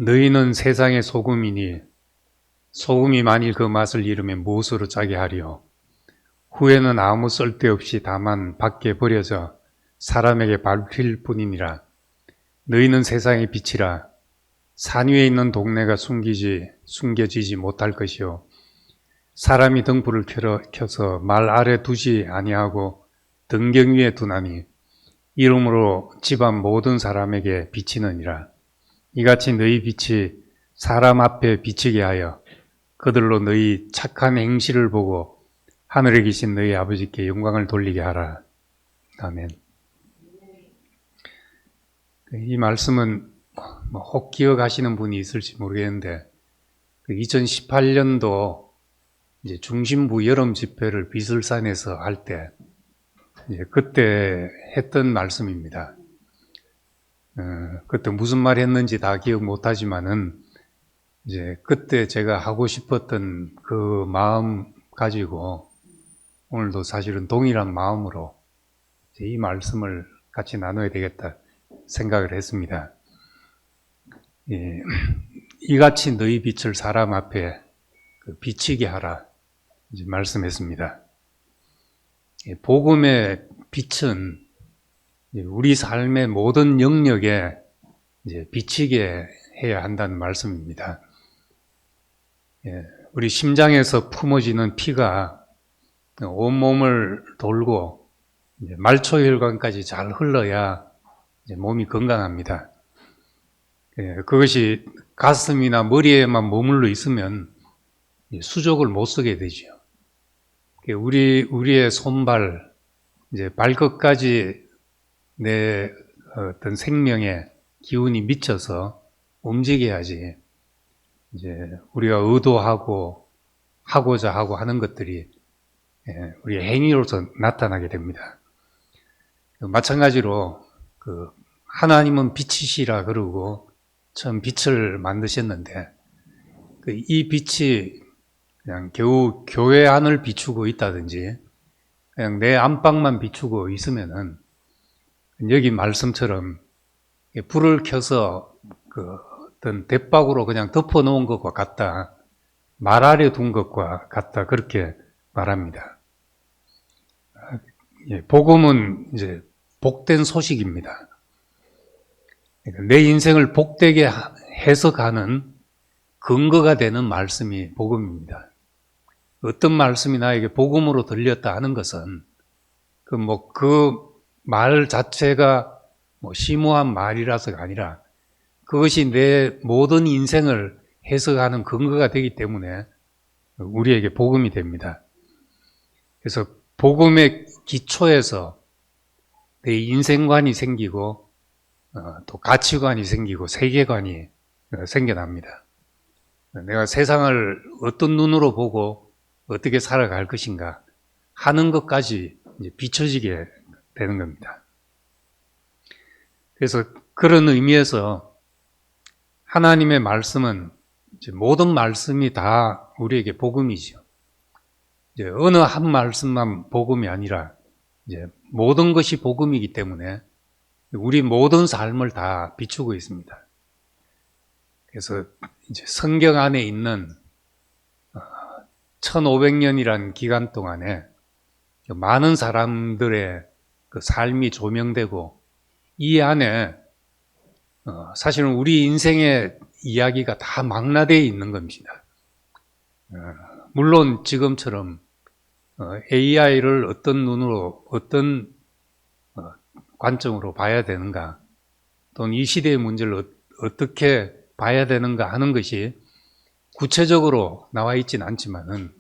너희는 세상의 소금이니 소금이 만일 그 맛을 잃으면 무엇으로 짜게 하리요. 후에는 아무 쓸데없이 다만 밖에 버려져 사람에게 밟힐 뿐이니라. 너희는 세상의 빛이라. 산 위에 있는 동네가 숨겨지지 못할 것이요. 사람이 등불을 켜서 말 아래 두지 아니하고 등경 위에 두나니 이름으로 집안 모든 사람에게 비치느니라. 이같이 너희 빛이 사람 앞에 비치게 하여 그들로 너희 착한 행실을 보고 하늘에 계신 너희 아버지께 영광을 돌리게 하라. 아멘. 이 말씀은 혹 기억하시는 분이 있을지 모르겠는데 2018년도 이제 중심부 여름 집회를 비설산에서 할 때 그때 했던 말씀입니다. 그때 무슨 말 했는지 다 기억 못하지만은 이제 그때 제가 하고 싶었던 그 마음 가지고 오늘도 사실은 동일한 마음으로 이 말씀을 같이 나눠야 되겠다 생각을 했습니다. 이같이 너희 빛을 사람 앞에 비치게 하라 이제 말씀했습니다. 복음의 빛은 우리 삶의 모든 영역에 이제 비치게 해야 한다는 말씀입니다. 우리 심장에서 품어지는 피가 온몸을 돌고 말초혈관까지 잘 흘러야 몸이 건강합니다. 그것이 가슴이나 머리에만 머물러 있으면 수족을 못 쓰게 되죠. 우리의 손발, 이제 발끝까지 내 어떤 생명의 기운이 미쳐서 움직여야지 이제 우리가 의도하고 하고자 하고 하는 것들이 우리의 행위로서 나타나게 됩니다. 마찬가지로 하나님은 빛이시라 그러고 처음 빛을 만드셨는데 이 빛이 그냥 겨우 교회 안을 비추고 있다든지 그냥 내 안방만 비추고 있으면은 여기 말씀처럼 불을 켜서 어떤 대박으로 그냥 덮어 놓은 것과 같다. 말 아래 둔 것과 같다. 그렇게 말합니다. 복음은 이제 복된 소식입니다. 내 인생을 복되게 해석하는 근거가 되는 말씀이 복음입니다. 어떤 말씀이 나에게 복음으로 들렸다 하는 것은 그 말 자체가 심오한 말이라서가 아니라 그것이 내 모든 인생을 해석하는 근거가 되기 때문에 우리에게 복음이 됩니다. 그래서 복음의 기초에서 내 인생관이 생기고 또 가치관이 생기고 세계관이 생겨납니다. 내가 세상을 어떤 눈으로 보고 어떻게 살아갈 것인가 하는 것까지 이제 비춰지게 되는 겁니다. 그래서 그런 의미에서 하나님의 말씀은 이제 모든 말씀이 다 우리에게 복음이죠. 이제 어느 한 말씀만 복음이 아니라 이제 모든 것이 복음이기 때문에 우리 모든 삶을 다 비추고 있습니다. 그래서 이제 성경 안에 있는 1500년이라는 기간 동안에 많은 사람들의 그 삶이 조명되고 이 안에 사실은 우리 인생의 이야기가 다 망라되어 있는 겁니다. 물론 지금처럼 AI를 어떤 눈으로 어떤 관점으로 봐야 되는가 또는 이 시대의 문제를 어떻게 봐야 되는가 하는 것이 구체적으로 나와 있지는 않지만은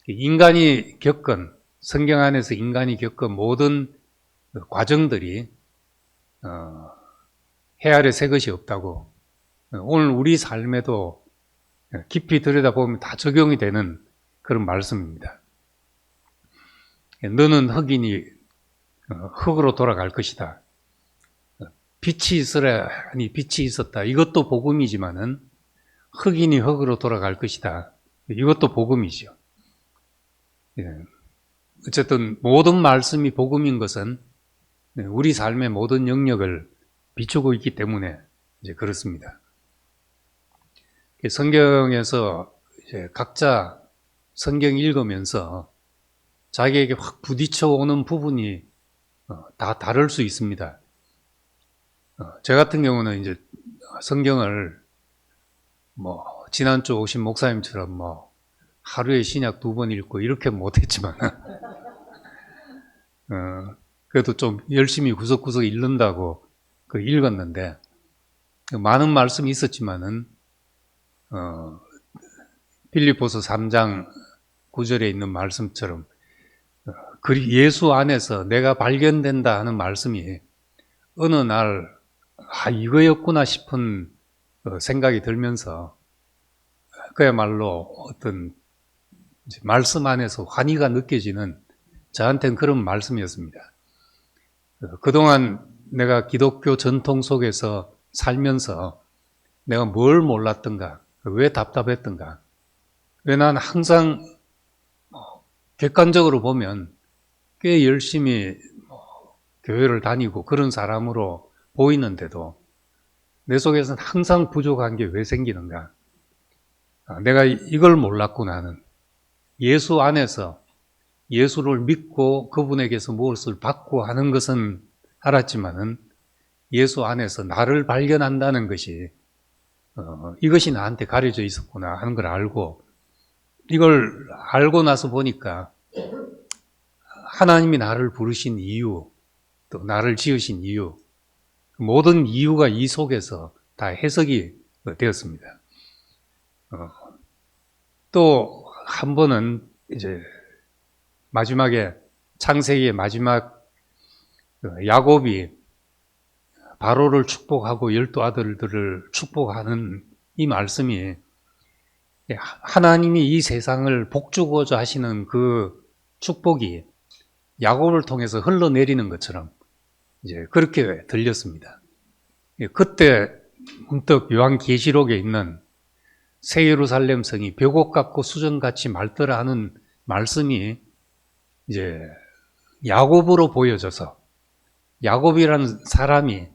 인간이 겪은 성경 안에서 인간이 겪은 모든 과정들이 해 아래 새 것이 없다고 오늘 우리 삶에도 깊이 들여다보면 다 적용이 되는 그런 말씀입니다. 너는 흑인이 흙으로 돌아갈 것이다. 빛이 있으라 하니 빛이 있었다. 이것도 복음이지만은 흑인이 흙으로 돌아갈 것이다. 이것도 복음이죠. 어쨌든 모든 말씀이 복음인 것은 우리 삶의 모든 영역을 비추고 있기 때문에 이제 그렇습니다. 성경에서 이제 각자 성경 읽으면서 자기에게 확 부딪혀 오는 부분이 다 다를 수 있습니다. 저 같은 경우는 이제 성경을 지난주 오신 목사님처럼 하루에 신약 2번 읽고 이렇게 못했지만 그래도 좀 열심히 구석구석 읽는다고 읽었는데 많은 말씀이 있었지만은 빌립보서 3장 9절에 있는 말씀처럼 예수 안에서 내가 발견된다 하는 말씀이 어느 날 이거였구나 싶은 생각이 들면서 그야말로 어떤 말씀 안에서 환희가 느껴지는 저한테는 그런 말씀이었습니다. 그동안 내가 기독교 전통 속에서 살면서 내가 뭘 몰랐던가, 왜 답답했던가, 왜 난 항상 객관적으로 보면 꽤 열심히 교회를 다니고 그런 사람으로 보이는데도 내 속에서는 항상 부족한 게 왜 생기는가? 내가 이걸 몰랐고 나는 예수 안에서 예수를 믿고 그분에게서 무엇을 받고 하는 것은 알았지만은 예수 안에서 나를 발견한다는 것이 이것이 나한테 가려져 있었구나 하는 걸 알고 이걸 알고 나서 보니까 하나님이 나를 부르신 이유 또 나를 지으신 이유 모든 이유가 이 속에서 다 해석이 되었습니다. 또 한 번은 이제 마지막에 창세기의 마지막 야곱이 바로를 축복하고 12 아들들을 축복하는 이 말씀이 하나님이 이 세상을 복주고자 하시는 그 축복이 야곱을 통해서 흘러내리는 것처럼 이제 그렇게 들렸습니다. 그때 문득 요한계시록에 있는 새 예루살렘 성이 벽옥 같고 수정같이 맑더라 하는 말씀이 이제 야곱으로 보여져서 야곱이라는 사람이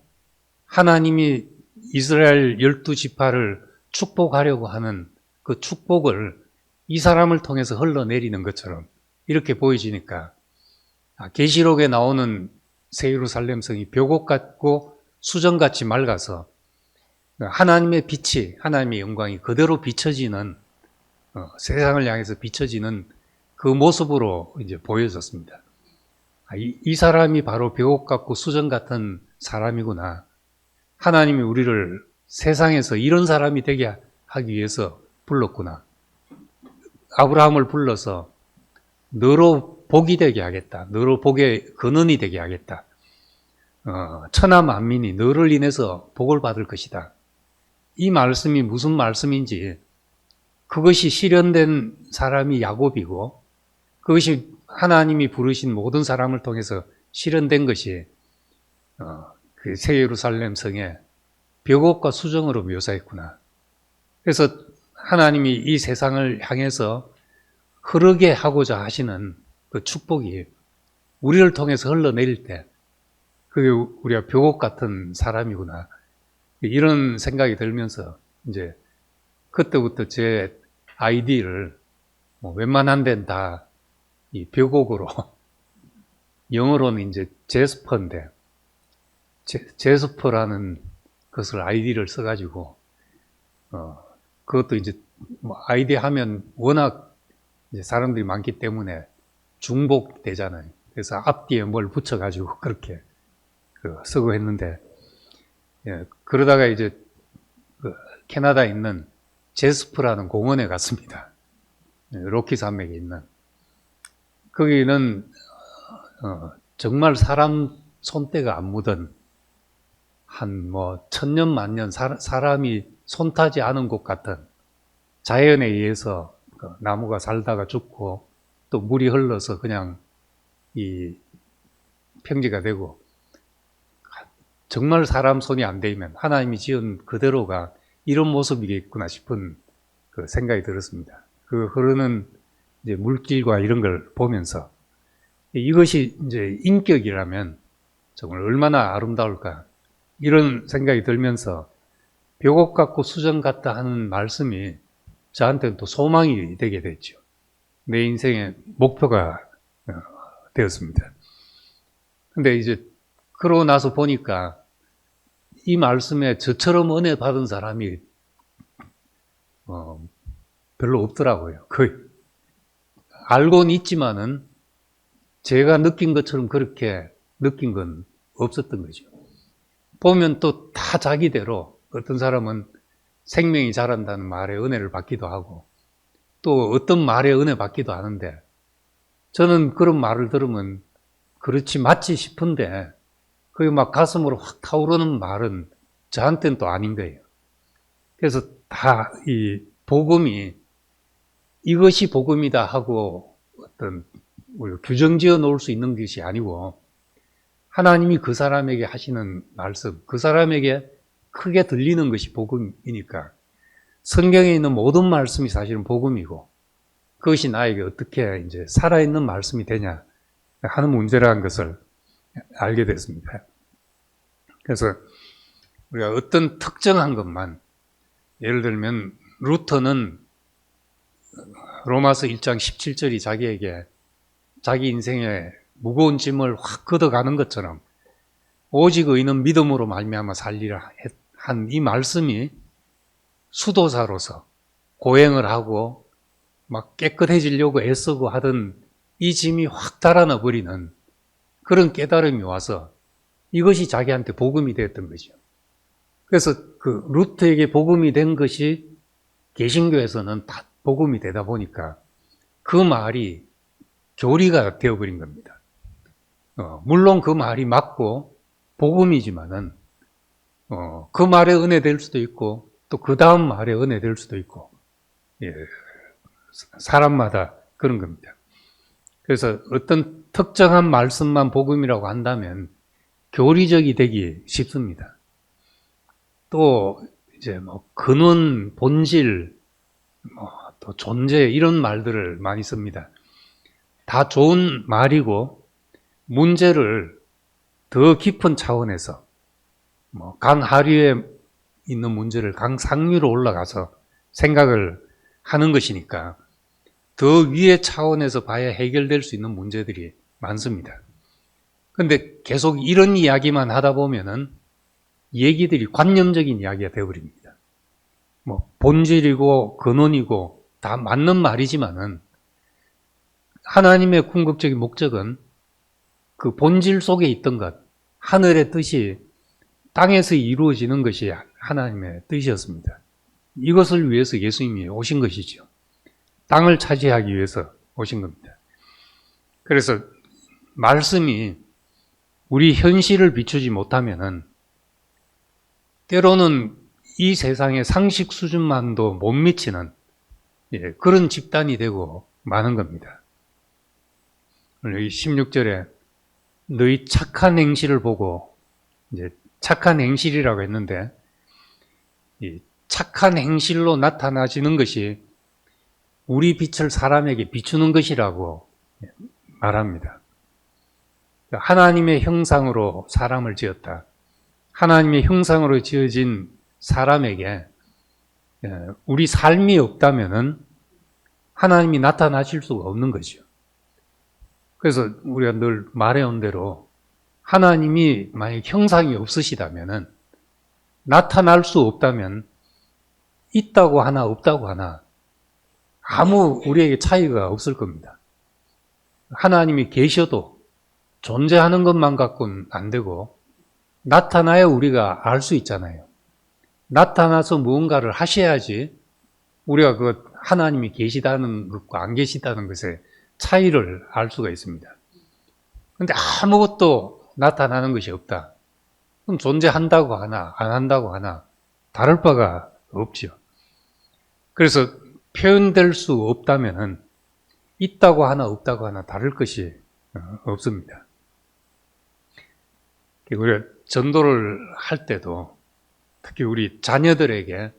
하나님이 이스라엘 12지파를 축복하려고 하는 그 축복을 이 사람을 통해서 흘러내리는 것처럼 이렇게 보여지니까 계시록에 나오는 새 예루살렘 성이 벽옥 같고 수정같이 맑아서 하나님의 빛이 하나님의 영광이 그대로 비춰지는 세상을 향해서 비춰지는 그 모습으로 이제 보여졌습니다. 이 사람이 바로 벽옥 같고 수정 같은 사람이구나. 하나님이 우리를 세상에서 이런 사람이 되게 하기 위해서 불렀구나. 아브라함을 불러서 너로 복이 되게 하겠다. 너로 복의 근원이 되게 하겠다. 천하 만민이 너를 인해서 복을 받을 것이다. 이 말씀이 무슨 말씀인지 그것이 실현된 사람이 야곱이고 그것이 하나님이 부르신 모든 사람을 통해서 실현된 것이 그 새 예루살렘 성의 벽옥과 수정으로 묘사했구나. 그래서 하나님이 이 세상을 향해서 흐르게 하고자 하시는 그 축복이 우리를 통해서 흘러내릴 때 그게 우리가 벽옥 같은 사람이구나. 이런 생각이 들면서 이제 그때부터 제 아이디를 웬만한 데는 다 이 벽옥으로 영어로는 이제 제스퍼인데 제스퍼라는 것을 아이디를 써가지고 그것도 이제 아이디 하면 워낙 이제 사람들이 많기 때문에 중복되잖아요. 그래서 앞뒤에 뭘 붙여가지고 그렇게 쓰고 했는데 그러다가 이제 캐나다에 있는 제스퍼라는 공원에 갔습니다. 로키 산맥에 있는. 거기는 정말 사람 손때가 안 묻은 한 천년 만년 사람이 손타지 않은 곳 같은 자연에 의해서 나무가 살다가 죽고 또 물이 흘러서 그냥 이 평지가 되고 정말 사람 손이 안 대이면 하나님이 지은 그대로가 이런 모습이겠구나 싶은 그 생각이 들었습니다. 그 흐르는 이제 물길과 이런 걸 보면서 이것이 이제 인격이라면 정말 얼마나 아름다울까 이런 생각이 들면서 벽옥 같고 수정 같다 하는 말씀이 저한테는 또 소망이 되게 됐죠. 내 인생의 목표가 되었습니다. 근데 이제 그러고 나서 보니까 이 말씀에 저처럼 은혜 받은 사람이 별로 없더라고요. 거의 알고는 있지만은 제가 느낀 것처럼 그렇게 느낀 건 없었던 거죠. 보면 또 다 자기대로 어떤 사람은 생명이 자란다는 말에 은혜를 받기도 하고 또 어떤 말에 은혜 받기도 하는데 저는 그런 말을 들으면 그렇지 맞지 싶은데 그게 막 가슴으로 확 타오르는 말은 저한테는 또 아닌 거예요. 그래서 다 이 복음이 이것이 복음이다 하고 어떤 규정 지어 놓을 수 있는 것이 아니고 하나님이 그 사람에게 하시는 말씀, 그 사람에게 크게 들리는 것이 복음이니까 성경에 있는 모든 말씀이 사실은 복음이고 그것이 나에게 어떻게 이제 살아있는 말씀이 되냐 하는 문제라는 것을 알게 됐습니다. 그래서 우리가 어떤 특정한 것만 예를 들면 루터는 로마서 1장 17절이 자기에게 자기 인생에 무거운 짐을 확 걷어가는 것처럼 오직 의인은 믿음으로 말미암아 살리라 한 이 말씀이 수도사로서 고행을 하고 막 깨끗해지려고 애쓰고 하던 이 짐이 확 달아나 버리는 그런 깨달음이 와서 이것이 자기한테 복음이 되었던 거죠. 그래서 그 루터에게 복음이 된 것이 개신교에서는 다 복음이 되다 보니까 그 말이 교리가 되어버린 겁니다. 물론 그 말이 맞고 복음이지만은 그 말에 은혜 될 수도 있고 또 그 다음 말에 은혜 될 수도 있고 사람마다 그런 겁니다. 그래서 어떤 특정한 말씀만 복음이라고 한다면 교리적이 되기 쉽습니다. 또 이제 뭐 근원, 본질, 또 존재 이런 말들을 많이 씁니다. 다 좋은 말이고 문제를 더 깊은 차원에서 강 하류에 있는 문제를 강 상류로 올라가서 생각을 하는 것이니까 더 위의 차원에서 봐야 해결될 수 있는 문제들이 많습니다. 그런데 계속 이런 이야기만 하다 보면은 얘기들이 관념적인 이야기가 되어버립니다. 본질이고 근원이고 다 맞는 말이지만은 하나님의 궁극적인 목적은 그 본질 속에 있던 것, 하늘의 뜻이 땅에서 이루어지는 것이 하나님의 뜻이었습니다. 이것을 위해서 예수님이 오신 것이죠. 땅을 차지하기 위해서 오신 겁니다. 그래서 말씀이 우리 현실을 비추지 못하면은 때로는 이 세상의 상식 수준만도 못 미치는 그런 집단이 되고 마는 겁니다. 여기 16절에 너희 착한 행실을 보고 이제 착한 행실이라고 했는데 이 착한 행실로 나타나지는 것이 우리 빛을 사람에게 비추는 것이라고 말합니다. 하나님의 형상으로 사람을 지었다. 하나님의 형상으로 지어진 사람에게 우리 삶이 없다면은 하나님이 나타나실 수가 없는 거죠. 그래서 우리가 늘 말해온 대로 하나님이 만약 형상이 없으시다면은 나타날 수 없다면 있다고 하나 없다고 하나 아무 우리에게 차이가 없을 겁니다. 하나님이 계셔도 존재하는 것만 갖고는 안 되고 나타나야 우리가 알 수 있잖아요. 나타나서 무언가를 하셔야지 우리가 그 하나님이 계시다는 것과 안 계시다는 것의 차이를 알 수가 있습니다. 그런데 아무것도 나타나는 것이 없다. 그럼 존재한다고 하나 안 한다고 하나 다를 바가 없죠. 그래서 표현될 수 없다면은 있다고 하나 없다고 하나 다를 것이 없습니다. 우리가 전도를 할 때도 특히 우리 자녀들에게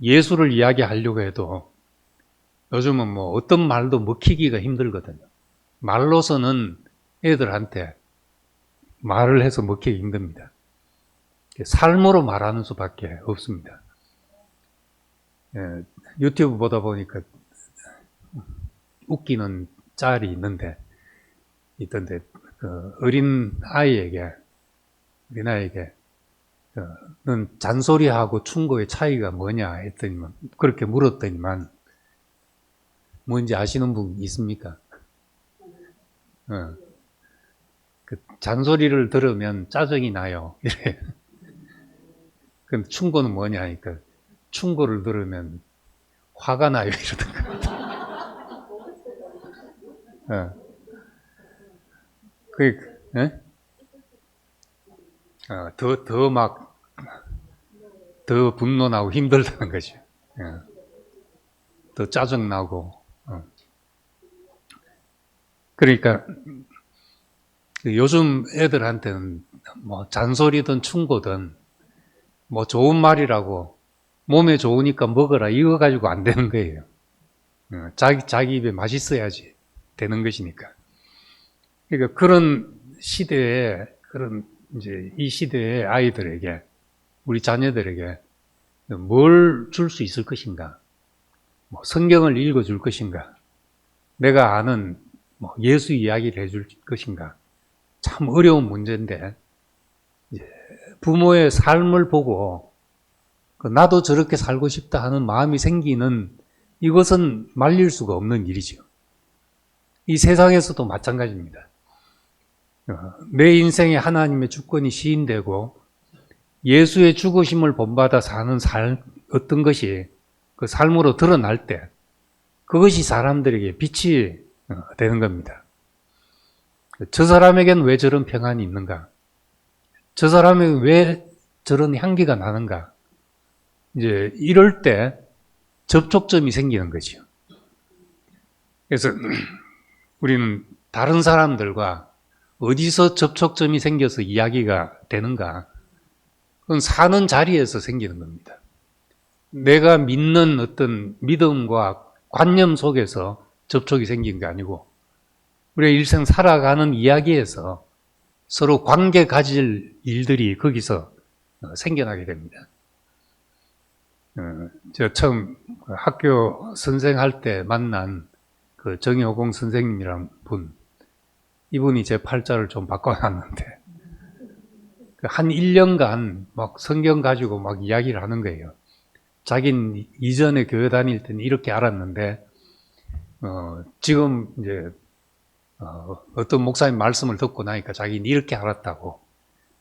예수를 이야기하려고 해도 요즘은 뭐 어떤 말도 먹히기가 힘들거든요. 말로서는 애들한테 말을 해서 먹히기 힘듭니다. 삶으로 말하는 수밖에 없습니다. 유튜브 보다 보니까 웃기는 짤이 있던데, 어린 아이에게, 넌 잔소리하고 충고의 차이가 뭐냐 했더니만, 그렇게 물었더니만, 뭔지 아시는 분 있습니까? 잔소리를 들으면 짜증이 나요. 이래. 근데 충고는 뭐냐 하니까, 충고를 들으면 화가 나요. 이러던가. 더 분노나고 힘들다는 거죠. 더 짜증나고. 그러니까, 요즘 애들한테는 뭐 잔소리든 충고든 뭐 좋은 말이라고 몸에 좋으니까 먹어라 이거 가지고 안 되는 거예요. 자기 입에 맛있어야지 되는 것이니까. 그러니까 이제 이 시대의 아이들에게, 우리 자녀들에게 뭘 줄 수 있을 것인가? 뭐 성경을 읽어줄 것인가? 내가 아는 뭐 예수 이야기를 해줄 것인가? 참 어려운 문제인데, 부모의 삶을 보고 나도 저렇게 살고 싶다 하는 마음이 생기는, 이것은 말릴 수가 없는 일이죠. 이 세상에서도 마찬가지입니다. 내 인생에 하나님의 주권이 시인되고 예수의 죽으심을 본받아 사는 어떤 것이 그 삶으로 드러날 때, 그것이 사람들에게 빛이 되는 겁니다. 저 사람에겐 왜 저런 평안이 있는가? 저 사람에겐 왜 저런 향기가 나는가? 이제 이럴 때 접촉점이 생기는 거죠. 그래서 우리는 다른 사람들과 어디서 접촉점이 생겨서 이야기가 되는가? 그건 사는 자리에서 생기는 겁니다. 내가 믿는 어떤 믿음과 관념 속에서 접촉이 생긴 게 아니고, 우리가 일생 살아가는 이야기에서 서로 관계 가질 일들이 거기서 생겨나게 됩니다. 제가 처음 학교 선생할 때 만난 그 정여공 선생님이란 분, 이분이 제 팔자를 좀 바꿔놨는데, 한 1년간 막 성경 가지고 막 이야기를 하는 거예요. 자기는 이전에 교회 다닐 때는 이렇게 알았는데, 지금 이제, 어떤 목사님 말씀을 듣고 나니까 자기는 이렇게 알았다고,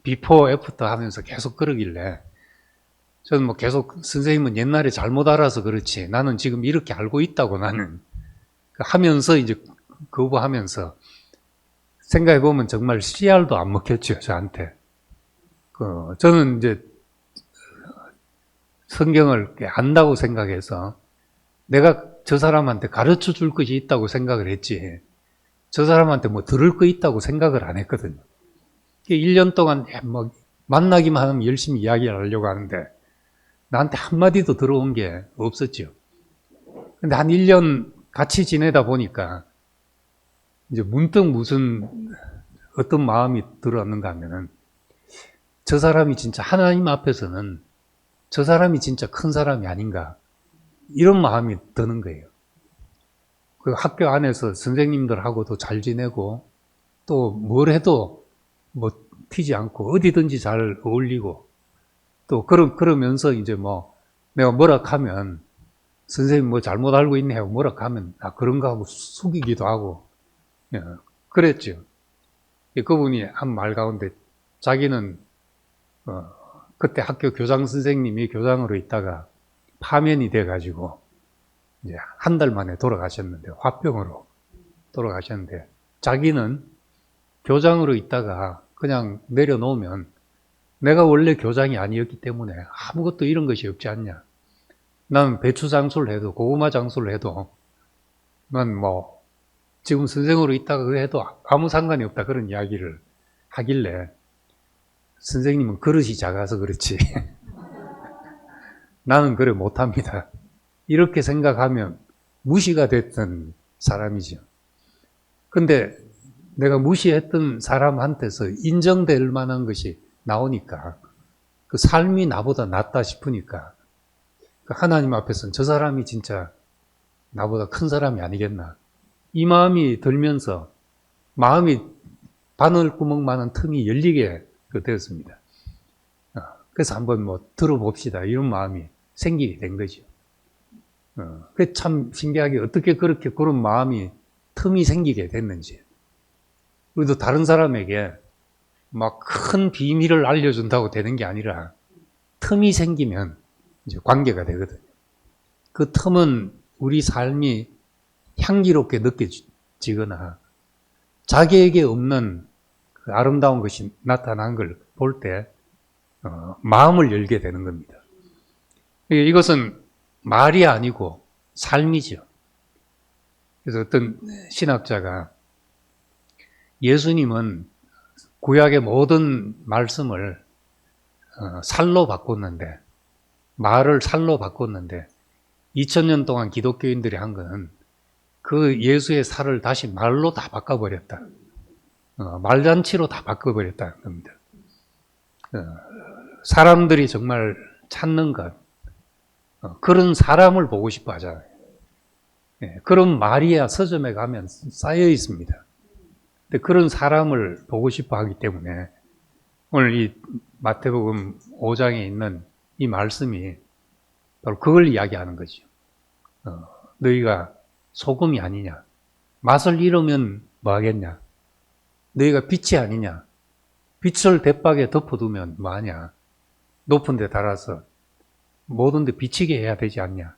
비포 애프터 하면서 계속 그러길래, 저는 뭐 계속 선생님은 옛날에 잘못 알아서 그렇지, 나는 지금 이렇게 알고 있다고 나는 하면서 이제 거부하면서, 생각해보면 정말 씨알도 안 먹혔죠, 저한테. 저는 이제 성경을 안다고 생각해서 내가 저 사람한테 가르쳐 줄 것이 있다고 생각을 했지, 저 사람한테 뭐 들을 거 있다고 생각을 안 했거든요. 1년 동안 뭐 만나기만 하면 열심히 이야기를 하려고 하는데 나한테 한마디도 들어온 게 없었죠. 근데 한 1년 같이 지내다 보니까 이제 문득 어떤 마음이 들었는가 하면은, 저 사람이 진짜 하나님 앞에서는 저 사람이 진짜 큰 사람이 아닌가, 이런 마음이 드는 거예요. 그 학교 안에서 선생님들하고도 잘 지내고, 또 뭘 해도 뭐 튀지 않고 어디든지 잘 어울리고, 또 그러면서 이제 뭐 내가 뭐라 하면 선생님 뭐 잘못 알고 있네 하고 뭐라 하면 그런가 하고 숙이기도 하고, 그랬죠. 그분이 한 말 가운데 자기는 그때 학교 교장 선생님이 교장으로 있다가 파면이 돼가지고 이제 한 달 만에 돌아가셨는데, 화병으로 돌아가셨는데, 자기는 교장으로 있다가 그냥 내려놓으면 내가 원래 교장이 아니었기 때문에 아무것도 이런 것이 없지 않냐. 나는 배추 장수를 해도 고구마 장수를 해도 난 뭐 지금 선생으로 있다가 해도 아무 상관이 없다, 그런 이야기를 하길래, 선생님은 그릇이 작아서 그렇지 나는 그래 못합니다, 이렇게 생각하면 무시가 됐던 사람이죠. 근데 내가 무시했던 사람한테서 인정될 만한 것이 나오니까 그 삶이 나보다 낫다 싶으니까 하나님 앞에서는 저 사람이 진짜 나보다 큰 사람이 아니겠나. 이 마음이 들면서 마음이 바늘구멍만한 틈이 열리게 되었습니다. 그래서 한번 들어봅시다. 이런 마음이 생기게 된 거죠. 그게 참 신기하게 어떻게 그렇게 그런 마음이 틈이 생기게 됐는지. 우리도 다른 사람에게 막 큰 비밀을 알려준다고 되는 게 아니라 틈이 생기면 이제 관계가 되거든요. 그 틈은 우리 삶이 향기롭게 느껴지거나 자기에게 없는 그 아름다운 것이 나타난 걸 볼 때 마음을 열게 되는 겁니다. 이것은 말이 아니고 삶이죠. 그래서 어떤 신학자가 예수님은 구약의 모든 말씀을 살로 바꿨는데, 말을 살로 바꿨는데 2000년 동안 기독교인들이 한 것은 그 예수의 살을 다시 말로 다 바꿔버렸다. 말잔치로 다 바꿔버렸다는 겁니다. 사람들이 정말 찾는 것, 그런 사람을 보고 싶어 하잖아요. 그런 말이야 서점에 가면 쌓여 있습니다. 근데 그런 사람을 보고 싶어 하기 때문에 오늘 이 마태복음 5장에 있는 이 말씀이 바로 그걸 이야기하는 거죠. 너희가 소금이 아니냐? 맛을 잃으면 뭐 하겠냐? 너희가 빛이 아니냐? 빛을 대박에 덮어두면 뭐 하냐? 높은 데 달아서 모든 데 비치게 해야 되지 않냐?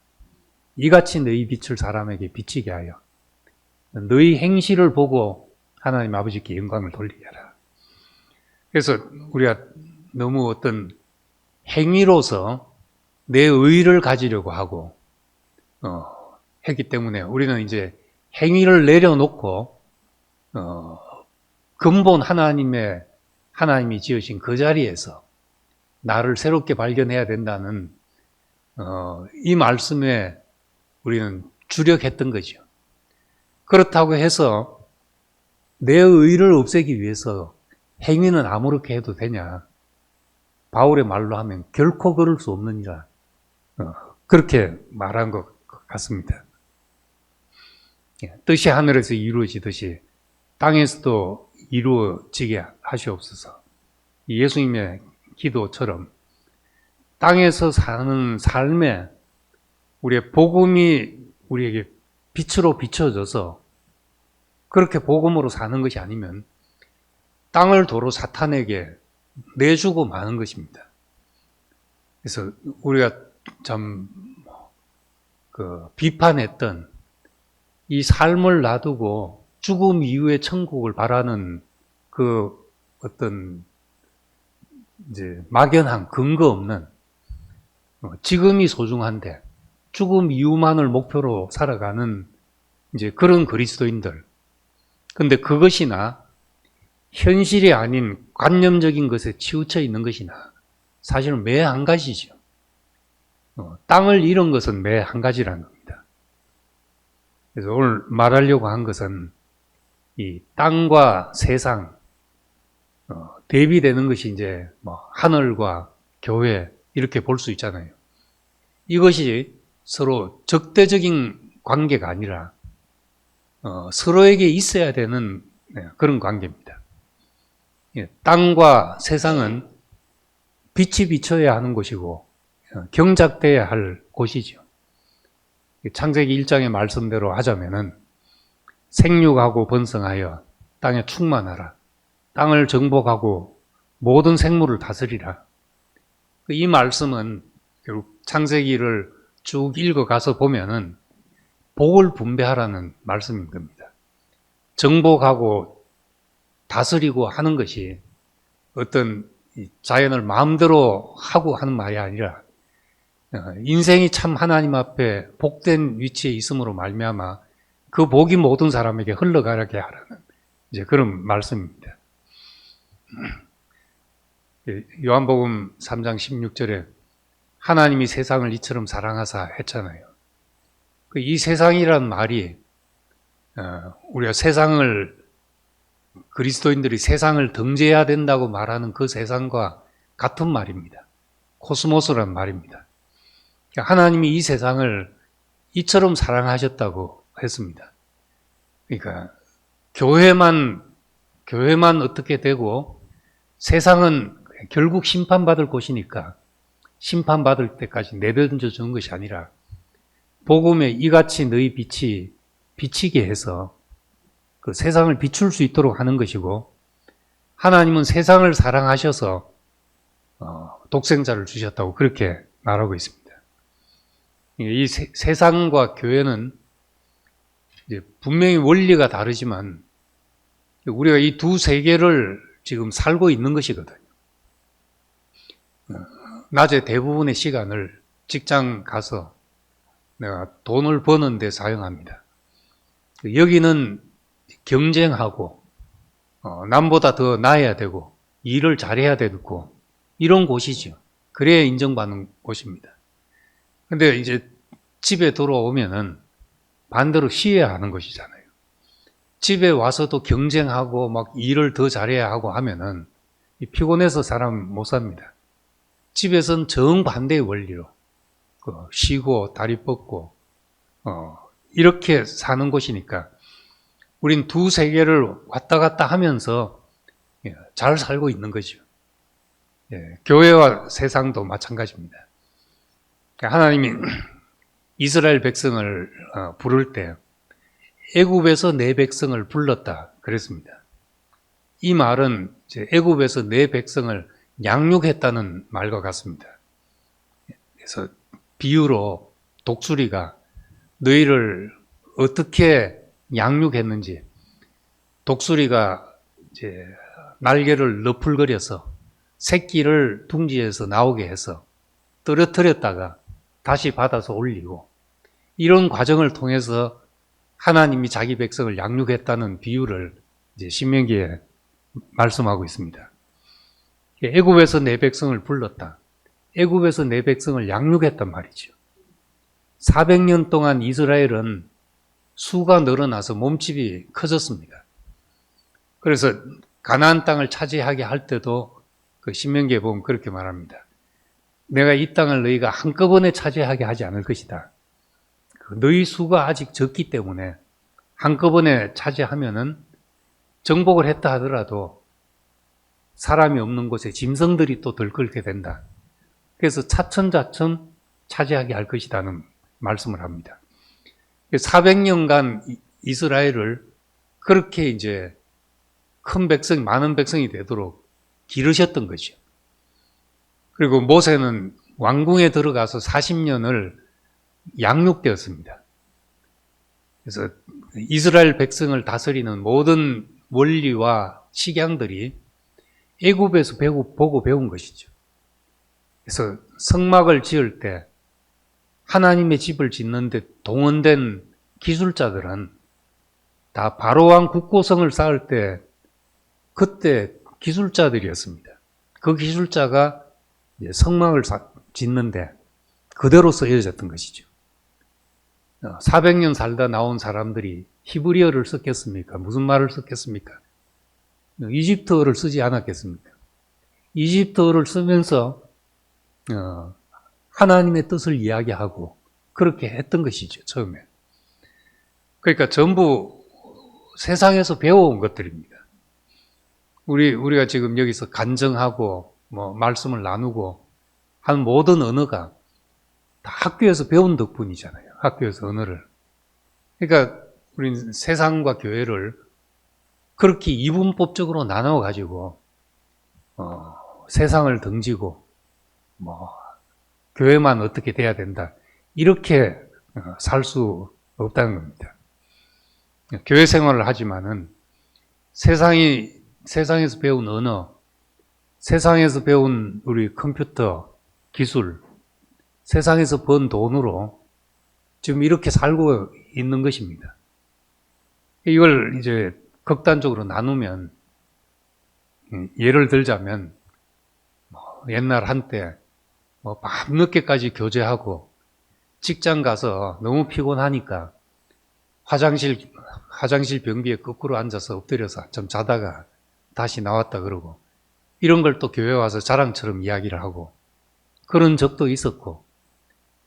이같이 너희 빛을 사람에게 비치게 하여 너희 행실을 보고 하나님 아버지께 영광을 돌리게 하라. 그래서 우리가 너무 어떤 행위로서 내 의를 가지려고 하고 했기 때문에 우리는 이제 행위를 내려놓고 근본 하나님이 지으신 그 자리에서 나를 새롭게 발견해야 된다는 이 말씀에 우리는 주력했던 거죠. 그렇다고 해서 내 의를 없애기 위해서 행위는 아무렇게 해도 되냐? 바울의 말로 하면 결코 그럴 수 없느니라. 그렇게 말한 것 같습니다. 뜻이 하늘에서 이루어지듯이 땅에서도 이루어지게 하시옵소서. 예수님의 기도처럼 땅에서 사는 삶에 우리의 복음이 우리에게 빛으로 비춰져서 그렇게 복음으로 사는 것이 아니면 땅을 도로 사탄에게 내주고 마는 것입니다. 그래서 우리가 참 비판했던 이 삶을 놔두고 죽음 이후의 천국을 바라는 그 어떤 이제 막연한 근거 없는 지금이 소중한데 죽음 이후만을 목표로 살아가는 이제 그런 그리스도인들. 근데 그것이나 현실이 아닌 관념적인 것에 치우쳐 있는 것이나 사실은 매 한 가지죠. 땅을 잃은 것은 매 한 가지라는 겁니다. 그래서 오늘 말하려고 한 것은 이 땅과 세상 대비되는 것이 이제 하늘과 교회 이렇게 볼 수 있잖아요. 이것이 서로 적대적인 관계가 아니라 서로에게 있어야 되는 그런 관계입니다. 땅과 세상은 빛이 비춰야 하는 곳이고 경작돼야 할 곳이죠. 창세기 1장의 말씀대로 하자면은 생육하고 번성하여 땅에 충만하라. 땅을 정복하고 모든 생물을 다스리라. 이 말씀은 결국 창세기를 쭉 읽어가서 보면은 복을 분배하라는 말씀인 겁니다. 정복하고 다스리고 하는 것이 어떤 자연을 마음대로 하고 하는 말이 아니라 인생이 참 하나님 앞에 복된 위치에 있음으로 말미암아 그 복이 모든 사람에게 흘러가게 하라는 이제 그런 말씀입니다. 요한복음 3장 16절에 하나님이 세상을 이처럼 사랑하사 했잖아요. 이 세상이란 말이 우리가 그리스도인들이 세상을 등재해야 된다고 말하는 그 세상과 같은 말입니다. 코스모스란 말입니다. 하나님이 이 세상을 이처럼 사랑하셨다고 했습니다. 그러니까 교회만 어떻게 되고 세상은 결국 심판받을 곳이니까 심판받을 때까지 내던져 주는 것이 아니라 복음에 이같이 너희 빛이 비치게 해서 그 세상을 비출 수 있도록 하는 것이고, 하나님은 세상을 사랑하셔서 독생자를 주셨다고 그렇게 말하고 있습니다. 이 세상과 교회는 이제 분명히 원리가 다르지만 우리가 이 두 세계를 지금 살고 있는 것이거든요. 낮에 대부분의 시간을 직장 가서 내가 돈을 버는 데 사용합니다. 여기는 경쟁하고 남보다 더 나아야 되고 일을 잘해야 되고 이런 곳이죠. 그래야 인정받는 곳입니다. 근데 이제 집에 돌아오면은 반대로 쉬어야 하는 것이잖아요. 집에 와서도 경쟁하고 막 일을 더 잘해야 하고 하면은 피곤해서 사람 못 삽니다. 집에서는 정반대의 원리로 쉬고 다리 뻗고 이렇게 사는 곳이니까 우린 두 세계를 왔다 갔다 하면서 잘 살고 있는 거죠. 교회와 세상도 마찬가지입니다. 하나님이 이스라엘 백성을 부를 때 애굽에서 내 백성을 불렀다 그랬습니다. 이 말은 애굽에서 내 백성을 양육했다는 말과 같습니다. 그래서 비유로 독수리가 너희를 어떻게 양육했는지, 독수리가 이제 날개를 너풀거려서 새끼를 둥지에서 나오게 해서 떨어뜨렸다가 다시 받아서 올리고, 이런 과정을 통해서 하나님이 자기 백성을 양육했다는 비유를 이제 신명기에 말씀하고 있습니다. 애굽에서 내 백성을 불렀다. 애굽에서 내 백성을 양육했단 말이죠. 400년 동안 이스라엘은 수가 늘어나서 몸집이 커졌습니다. 그래서 가나안 땅을 차지하게 할 때도 그 신명기에 보면 그렇게 말합니다. 내가 이 땅을 너희가 한꺼번에 차지하게 하지 않을 것이다. 너희 수가 아직 적기 때문에 한꺼번에 차지하면은 정복을 했다 하더라도 사람이 없는 곳에 짐승들이 또 들끓게 된다. 그래서 차츰차츰 차지하게 할 것이라는 말씀을 합니다. 400년간 이스라엘을 그렇게 이제 큰 백성, 많은 백성이 되도록 기르셨던 거죠. 그리고 모세는 왕궁에 들어가서 40년을 양육되었습니다. 그래서 이스라엘 백성을 다스리는 모든 원리와 식양들이 애굽에서 보고 배운 것이죠. 그래서 성막을 지을 때 하나님의 집을 짓는데 동원된 기술자들은 다 바로왕 국고성을 쌓을 때 그때 기술자들이었습니다. 그 기술자가 성막을 짓는데 그대로 쓰여졌던 것이죠. 400년 살다 나온 사람들이 히브리어를 썼겠습니까? 무슨 말을 썼겠습니까? 이집트어를 쓰지 않았겠습니까? 이집트어를 쓰면서 하나님의 뜻을 이야기하고 그렇게 했던 것이죠, 처음에. 그러니까 전부 세상에서 배워온 것들입니다. 우리가 지금 여기서 간증하고 말씀을 나누고 한 모든 언어가 다 학교에서 배운 덕분이잖아요. 학교에서 언어를. 그러니까 우리는 세상과 교회를 그렇게 이분법적으로 나눠 가지고 세상을 등지고 교회만 어떻게 돼야 된다 이렇게 살 수 없다는 겁니다. 교회 생활을 하지만은 세상에서 배운 언어, 세상에서 배운 우리 컴퓨터 기술, 세상에서 번 돈으로 지금 이렇게 살고 있는 것입니다. 이걸 이제 극단적으로 나누면, 예를 들자면 옛날 한때 밤늦게까지 교제하고 직장 가서 너무 피곤하니까 화장실 변기에 거꾸로 앉아서 엎드려서 좀 자다가 다시 나왔다 그러고, 이런 걸 또 교회 와서 자랑처럼 이야기를 하고, 그런 적도 있었고,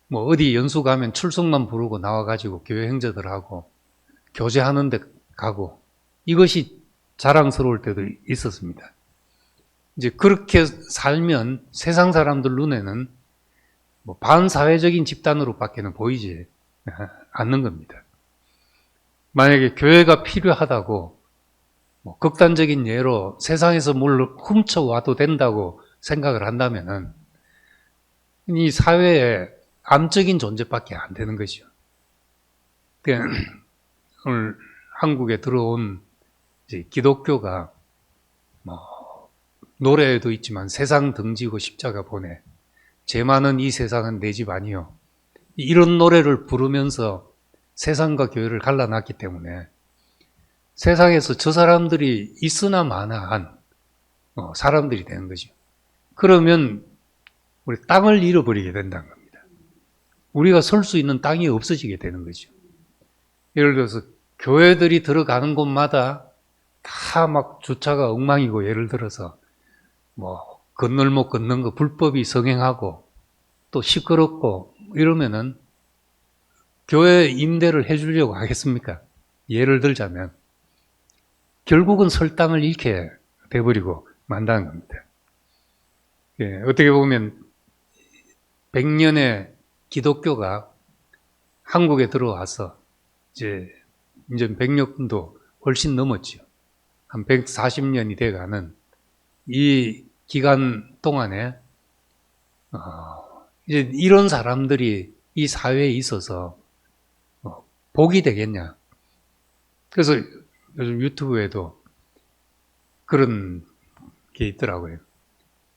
뭐 어디 연수 가면 출석만 부르고 나와가지고 교회 형제들하고 교제하는 데 가고, 이것이 자랑스러울 때도 있었습니다. 이제 그렇게 살면 세상 사람들 눈에는 뭐 반사회적인 집단으로 밖에는 보이지 않는 겁니다. 만약에 교회가 필요하다고 뭐 극단적인 예로 세상에서 뭘 훔쳐와도 된다고 생각을 한다면은 이 사회에 암적인 존재밖에 안 되는 것이죠. 오늘 한국에 들어온 이제 기독교가 뭐 노래에도 있지만 세상 등지고 십자가 보내, 죄 많은 이 세상은 내 집 아니요, 이런 노래를 부르면서 세상과 교회를 갈라놨기 때문에 세상에서 저 사람들이 있으나 마나한 사람들이 되는 거죠. 그러면 우리 땅을 잃어버리게 된다는 겁니다. 우리가 설 수 있는 땅이 없어지게 되는 거죠. 예를 들어서 교회들이 들어가는 곳마다 다 막 주차가 엉망이고, 예를 들어서 뭐 건널목 걷는 거 불법이 성행하고 또 시끄럽고 이러면은 교회 임대를 해주려고 하겠습니까? 예를 들자면 결국은 설 땅을 잃게 돼버리고 만다는 겁니다. 예, 어떻게 보면 100년의 기독교가 한국에 들어와서 이제 100년도 훨씬 넘었죠. 한 140년이 돼가는 이 기간 동안에 이제 이런 사람들이 이 사회에 있어서 복이 되겠냐. 그래서 요즘 유튜브에도 그런 게 있더라고요.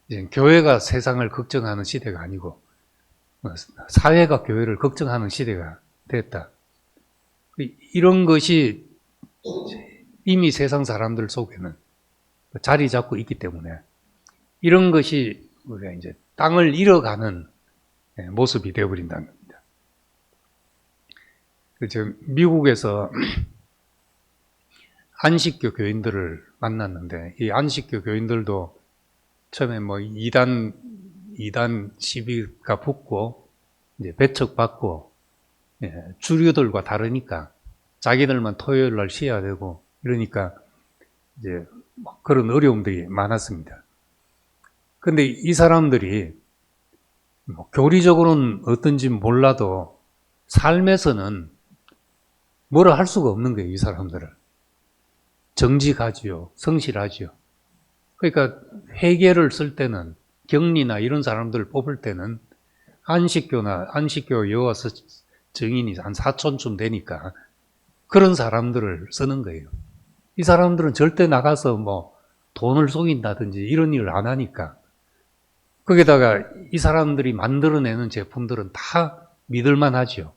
이제 교회가 세상을 걱정하는 시대가 아니고 사회가 교회를 걱정하는 시대가 됐다. 이런 것이 이미 세상 사람들 속에는 자리 잡고 있기 때문에 이런 것이 우리가 이제 땅을 잃어가는 모습이 되어버린다는 겁니다. 미국에서 안식교 교인들을 만났는데, 이 안식교 교인들도 처음에 뭐 이단 시비가 붙고 이제 배척받고, 주류들과 다르니까 자기들만 토요일 날 쉬어야 되고 이러니까 이제 그런 어려움들이 많았습니다. 근데 이 사람들이 뭐 교리적으로는 어떤지 몰라도 삶에서는 뭐라 할 수가 없는 거예요. 이 사람들은 정직하지요, 성실하지요. 그러니까 회계를 쓸 때는, 경리나 이런 사람들을 뽑을 때는 안식교 여호와 증인이 한 4촌쯤 되니까 그런 사람들을 쓰는 거예요. 이 사람들은 절대 나가서 뭐 돈을 속인다든지 이런 일을 안 하니까. 거기다가 이 사람들이 만들어내는 제품들은 다 믿을만 하죠.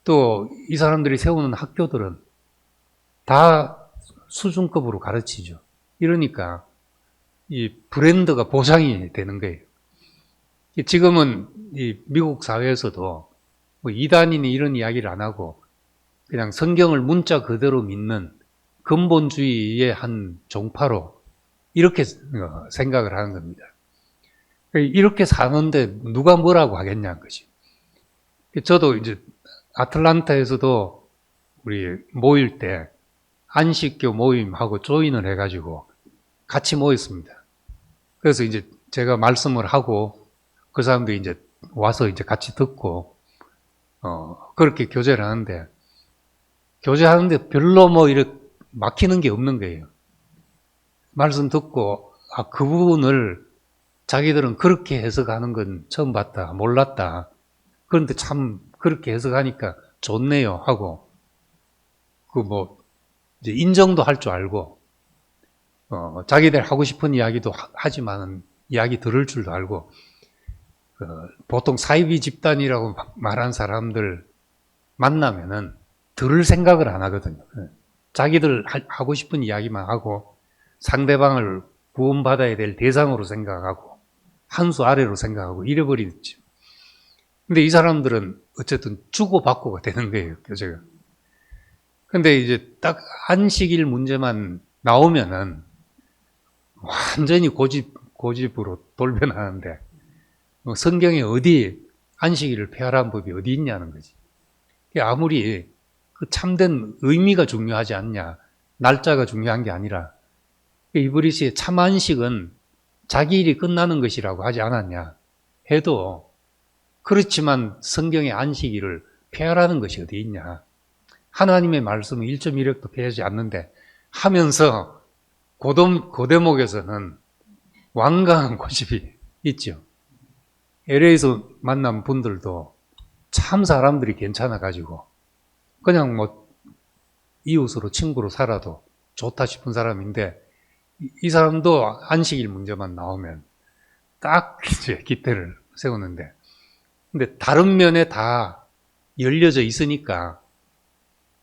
또 이 사람들이 세우는 학교들은 다 수준급으로 가르치죠. 이러니까 이 브랜드가 보장이 되는 거예요. 지금은 이 미국 사회에서도 뭐 이단이니 이런 이야기를 안 하고 그냥 성경을 문자 그대로 믿는 근본주의의 한 종파로 이렇게 생각을 하는 겁니다. 이렇게 사는데 누가 뭐라고 하겠냐는 거지. 저도 이제 아틀란타에서도 우리 모일 때 안식교 모임하고 조인을 해가지고 같이 모였습니다. 그래서 이제 제가 말씀을 하고 그 사람들이 이제 와서 이제 같이 듣고 그렇게 교제를 하는데, 별로 뭐 이렇게 막히는 게 없는 거예요. 말씀 듣고 그 부분을 자기들은 그렇게 해석하는 건 처음 봤다, 몰랐다. 그런데 참 그렇게 해석하니까 좋네요 하고, 이제 인정도 할 줄 알고, 자기들 하고 싶은 이야기도 하지만 이야기 들을 줄도 알고, 보통 사이비 집단이라고 말한 사람들 만나면은 들을 생각을 안 하거든요. 자기들 하고 싶은 이야기만 하고 상대방을 구원받아야 될 대상으로 생각하고 한 수 아래로 생각하고 이래버리죠. 근데 이 사람들은 어쨌든 주고받고가 되는 거예요, 교제가. 근데 이제 딱 안식일 문제만 나오면은 완전히 고집으로 돌변하는데, 성경에 어디 안식일을 폐하라는 법이 어디 있냐는 거지. 아무리 그 참된 의미가 중요하지 않냐, 날짜가 중요한 게 아니라 이브리스의 참 안식은 자기 일이 끝나는 것이라고 하지 않았냐 해도, 그렇지만 성경의 안식일을 폐하라는 것이 어디 있냐. 하나님의 말씀은 1.1획도 폐하지 않는데 하면서 그 대목에서는 완강한 고집이 있죠. LA에서 만난 분들도 참 사람들이 괜찮아가지고 그냥 뭐 이웃으로 친구로 살아도 좋다 싶은 사람인데, 이 사람도 안식일 문제만 나오면 딱 이제 깃대를 세우는데, 근데 다른 면에 다 열려져 있으니까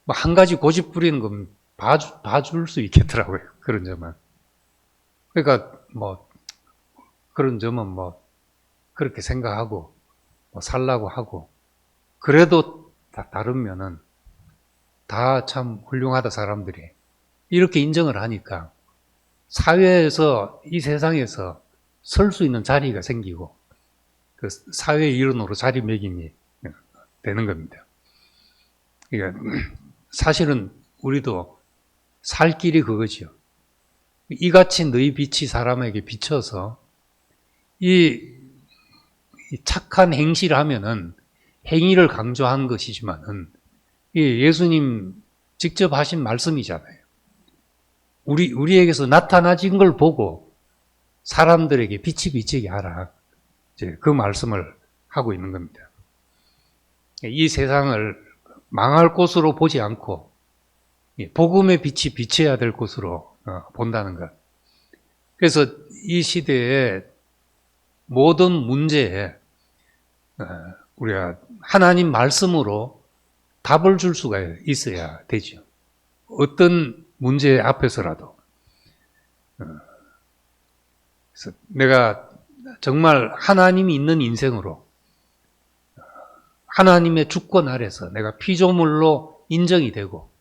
뭐 한 가지 고집 부리는 건 봐줄 수 있겠더라고요. 그런 점은. 그러니까 뭐 그런 점은 뭐 그렇게 생각하고 뭐 살라고 하고, 그래도 다른 면은 다 참 훌륭하다 사람들이 이렇게 인정을 하니까 사회에서, 이 세상에서 설 수 있는 자리가 생기고 그 사회의 일원으로 자리매김이 되는 겁니다. 그러니까 사실은 우리도 살 길이 그거지요. 이같이 너희 빛이 사람에게 비춰서 이 착한 행실을 하면은 행위를 강조한 것이지만은 예수님 직접 하신 말씀이잖아요. 우리에게서 나타나진 걸 보고 사람들에게 빛이 비치게 하라. 이제 그 말씀을 하고 있는 겁니다. 이 세상을 망할 곳으로 보지 않고 복음의 빛이 비쳐야 될 곳으로 본다는 것. 그래서 이 시대의 모든 문제에 우리가 하나님 말씀으로 답을 줄 수가 있어야 되죠. 어떤 문제 앞에서라도. 그래서 내가 정말 하나님이 있는 인생으로 하나님의 주권 아래서 내가 피조물로 인정이 되고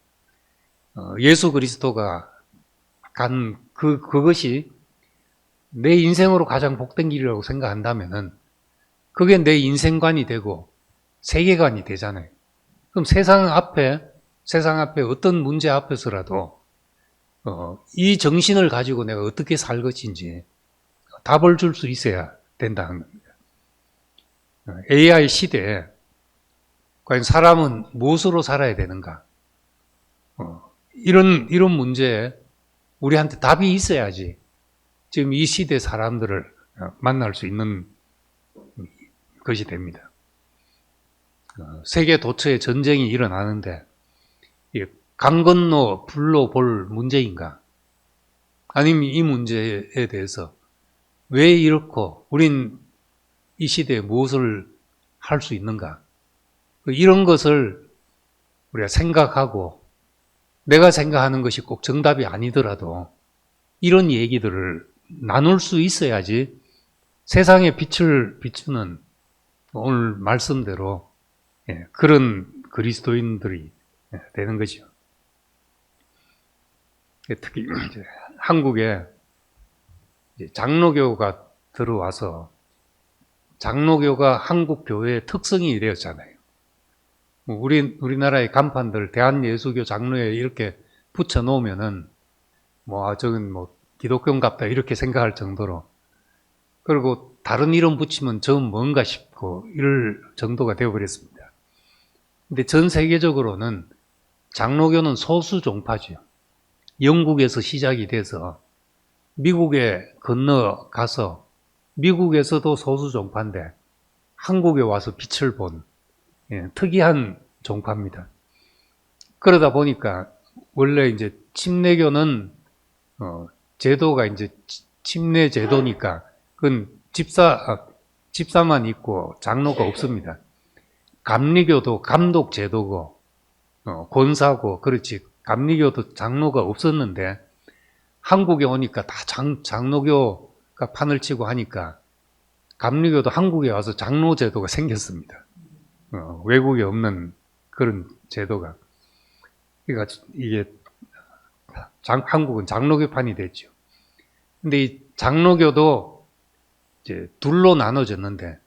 예수 그리스도가 간 그것이 내 인생으로 가장 복된 길이라고 생각한다면은 그게 내 인생관이 되고 세계관이 되잖아요. 그럼 세상 앞에 어떤 문제 앞에서라도 이 정신을 가지고 내가 어떻게 살 것인지 답을 줄 수 있어야 된다는 겁니다. AI 시대에 과연 사람은 무엇으로 살아야 되는가? 이런 문제에 우리한테 답이 있어야지 지금 이 시대 사람들을 만날 수 있는 것이 됩니다. 세계 도처에 전쟁이 일어나는데 강 건너 불로 볼 문제인가? 아니면 이 문제에 대해서 왜 이렇고 우린 이 시대에 무엇을 할 수 있는가? 이런 것을 우리가 생각하고 내가 생각하는 것이 꼭 정답이 아니더라도 이런 얘기들을 나눌 수 있어야지 세상에 빛을 비추는 오늘 말씀대로 그런 그리스도인들이 되는 거죠. 특히 이제 한국에 장로교가 들어와서 장로교가 한국 교회의 특성이 되었잖아요. 우리나라의 간판들 대한예수교 장로회 이렇게 붙여 놓으면은 저건 기독교인갑다 이렇게 생각할 정도로, 그리고 다른 이름 붙이면 저건 뭔가 싶고 이럴 정도가 되어버렸습니다. 근데 전 세계적으로는 장로교는 소수 종파죠. 영국에서 시작이 돼서 미국에 건너가서 미국에서도 소수 종파인데 한국에 와서 빛을 본 특이한 종파입니다. 그러다 보니까 원래 이제 침례교는 제도가 이제 침례 제도니까 그건 집사만 있고 장로가 없습니다. 감리교도 감독 제도고 권사고 그렇지, 감리교도 장로가 없었는데 한국에 오니까 다 장로교가 판을 치고 하니까 감리교도 한국에 와서 장로 제도가 생겼습니다. 외국에 없는 그런 제도가. 그러니까 이게 한국은 장로교판이 됐죠. 근데 이 장로교도 이제 둘로 나눠졌는데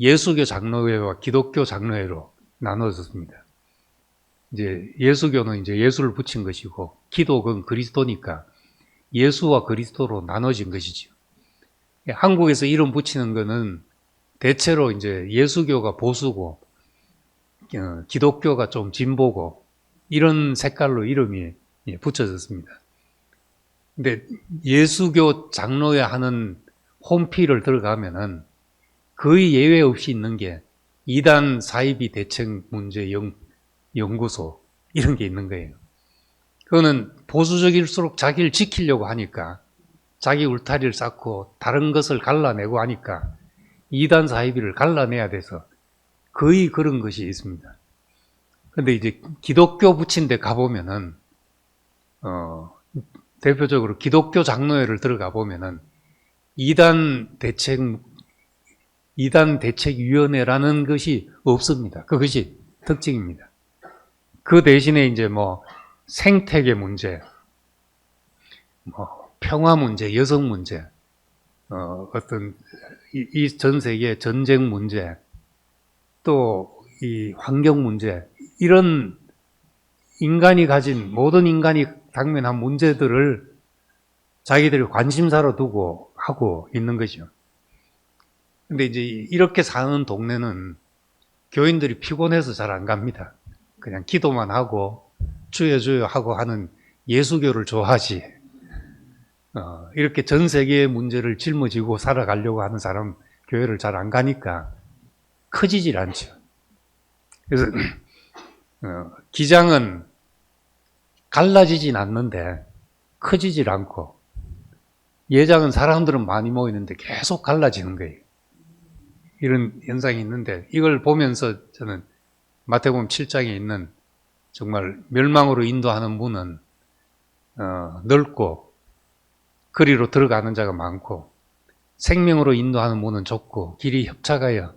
예수교 장로회와 기독교 장로회로 나눠졌습니다. 이제 예수교는 이제 예수를 붙인 것이고, 기독은 그리스도니까 예수와 그리스도로 나눠진 것이죠. 한국에서 이름 붙이는 거는 대체로 이제 예수교가 보수고, 기독교가 좀 진보고, 이런 색깔로 이름이 붙여졌습니다. 근데 예수교 장로회 하는 홈피를 들어가면은 거의 예외 없이 있는 게 이단 사이비 대책 문제 연구소 이런 게 있는 거예요. 그거는 보수적일수록 자기를 지키려고 하니까, 자기 울타리를 쌓고 다른 것을 갈라내고 하니까 이단 사이비를 갈라내야 돼서 거의 그런 것이 있습니다. 근데 이제 기독교 붙인 데 가보면은 대표적으로 기독교 장로회를 들어가 보면은 이단 대책위원회라는 것이 없습니다. 그것이 특징입니다. 그 대신에 이제 뭐 생태계 문제, 뭐 평화 문제, 여성 문제, 어떤 이 전 세계 전쟁 문제, 또 이 환경 문제, 이런 모든 인간이 당면한 문제들을 자기들이 관심사로 두고 하고 있는 거죠. 근데 이제 이렇게 사는 동네는 교인들이 피곤해서 잘 안 갑니다. 그냥 기도만 하고 주여 주여 하고 하는 예수교를 좋아하지. 이렇게 전 세계의 문제를 짊어지고 살아가려고 하는 사람 교회를 잘 안 가니까 커지질 않죠. 그래서 기장은 갈라지진 않는데 커지질 않고, 예장은 사람들은 많이 모이는데 계속 갈라지는 거예요. 이런 현상이 있는데, 이걸 보면서 저는 마태복음 7장에 있는 정말 멸망으로 인도하는 문은 넓고 그리로 들어가는 자가 많고, 생명으로 인도하는 문은 좁고 길이 협착하여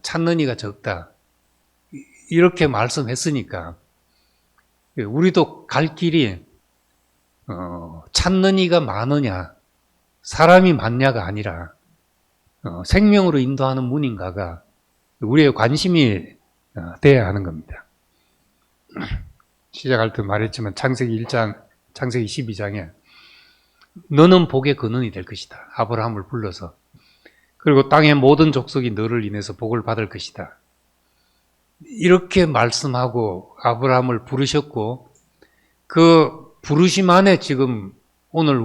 찾는 이가 적다, 이렇게 말씀했으니까 우리도 갈 길이 찾는 이가 많으냐 사람이 많냐가 아니라 생명으로 인도하는 문인가가 우리의 관심이 돼야 하는 겁니다. 시작할 때 말했지만 창세기 1장, 창세기 12장에 너는 복의 근원이 될 것이다, 아브라함을 불러서. 그리고 땅의 모든 족속이 너를 인해서 복을 받을 것이다, 이렇게 말씀하고 아브라함을 부르셨고, 그 부르심 안에 지금 오늘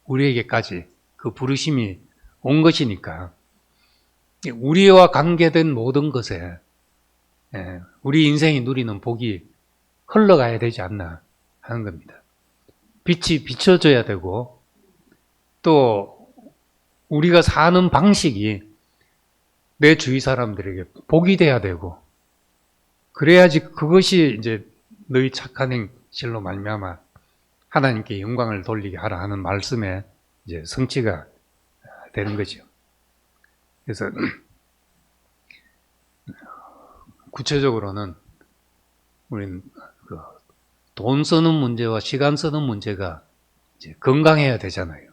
우리에게까지 그 부르심이 온 것이니까, 우리와 관계된 모든 것에 우리 인생이 누리는 복이 흘러가야 되지 않나 하는 겁니다. 빛이 비춰져야 되고, 또 우리가 사는 방식이 내 주위 사람들에게 복이 돼야 되고, 그래야지 그것이 이제 너희 착한 행실로 말미암아 하나님께 영광을 돌리게 하라 하는 말씀에 이제 성취가 되는 거죠. 그래서 구체적으로는 우리는 돈 쓰는 문제와 시간 쓰는 문제가 이제 건강해야 되잖아요.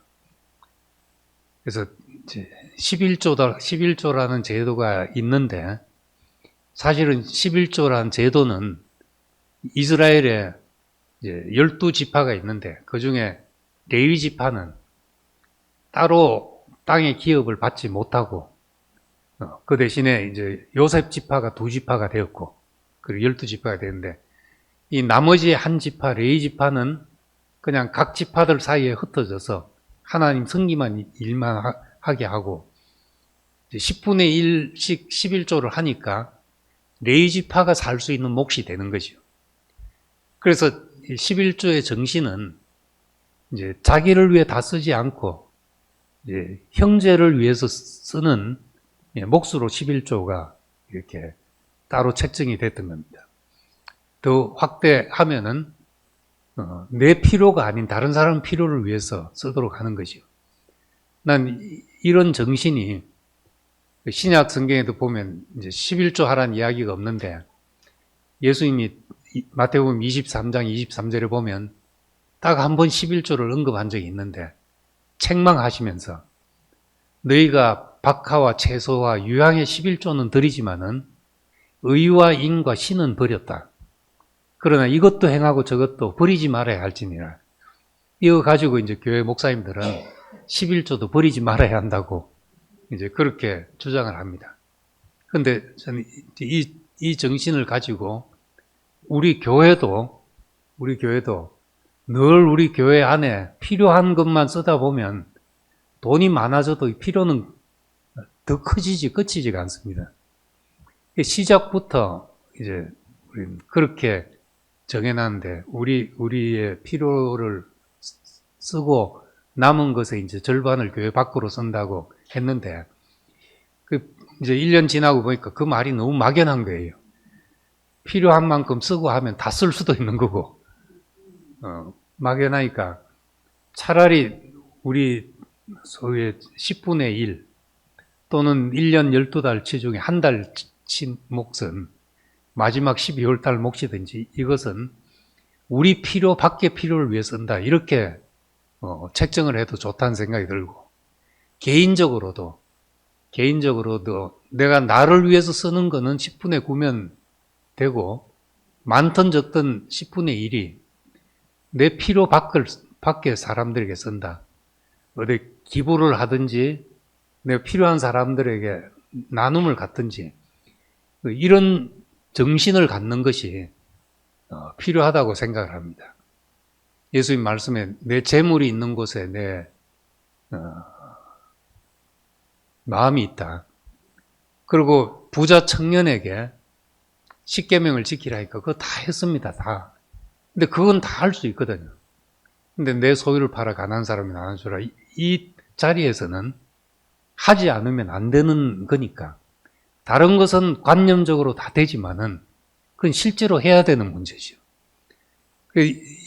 그래서 이제 11조라는 제도가 있는데, 사실은 11조라는 제도는 이스라엘에 이제 12지파가 있는데, 그 중에 레위 지파는 따로 땅의 기업을 받지 못하고, 그 대신에 이제 요셉 지파가 2지파가 되었고, 그리고 12지파가 되는데, 이 나머지 한 지파, 레위 지파는 그냥 각 지파들 사이에 흩어져서 하나님 섬기만 일만 하게 하고, 10분의 1씩 11조를 하니까 레위 지파가 살 수 있는 몫이 되는 거죠. 그래서 11조의 정신은 이제 자기를 위해 다 쓰지 않고 이제 형제를 위해서 쓰는 몫으로 11조가 이렇게 따로 책정이 됐던 겁니다. 더 확대하면은 내 필요가 아닌 다른 사람 필요를 위해서 쓰도록 하는 거죠. 난 이런 정신이 신약 성경에도 보면 이제 11조 하라는 이야기가 없는데, 예수님이 마태복음 23장 23절에 보면 딱 한 번 11조를 언급한 적이 있는데, 책망하시면서 너희가 박하와 채소와 유향의 11조는 드리지만은 의와 인과 신은 버렸다. 그러나 이것도 행하고 저것도 버리지 말아야 할지니라. 이거 가지고 이제 교회 목사님들은 11조도 버리지 말아야 한다고 이제 그렇게 주장을 합니다. 근데 저는 이 정신을 가지고 우리 교회도 늘 우리 교회 안에 필요한 것만 쓰다 보면 돈이 많아져도 필요는 더 커지지 끝이지가 않습니다. 시작부터 이제 우리는 그렇게 정해놨는데 우리의 필요를 쓰고 남은 것에 이제 절반을 교회 밖으로 쓴다고 했는데 이제 1년 지나고 보니까 그 말이 너무 막연한 거예요. 필요한 만큼 쓰고 하면 다 쓸 수도 있는 거고 막연하니까 차라리 우리 소위의 10분의 1 또는 1년 12달 치 중에 한 달 치 몫은 마지막 12월 달 몫이든지 이것은 우리 필요 밖의 필요를 위해 쓴다 이렇게 책정을 해도 좋다는 생각이 들고 개인적으로도 내가 나를 위해서 쓰는 거는 10분의 9면 되고 많든 적든 10분의 1이 내 필요 밖의 사람들에게 쓴다. 어디 기부를 하든지 내가 필요한 사람들에게 나눔을 갖든지 이런 정신을 갖는 것이 필요하다고 생각을 합니다. 예수님 말씀에 내 재물이 있는 곳에 내 마음이 있다. 그리고 부자 청년에게 십계명을 지키라니까 그거 다 했습니다. 다. 근데 그건 다 할 수 있거든요. 근데 내 소유를 팔아 가난한 사람이 나눠주라. 이 자리에서는 하지 않으면 안 되는 거니까. 다른 것은 관념적으로 다 되지만은 그건 실제로 해야 되는 문제죠.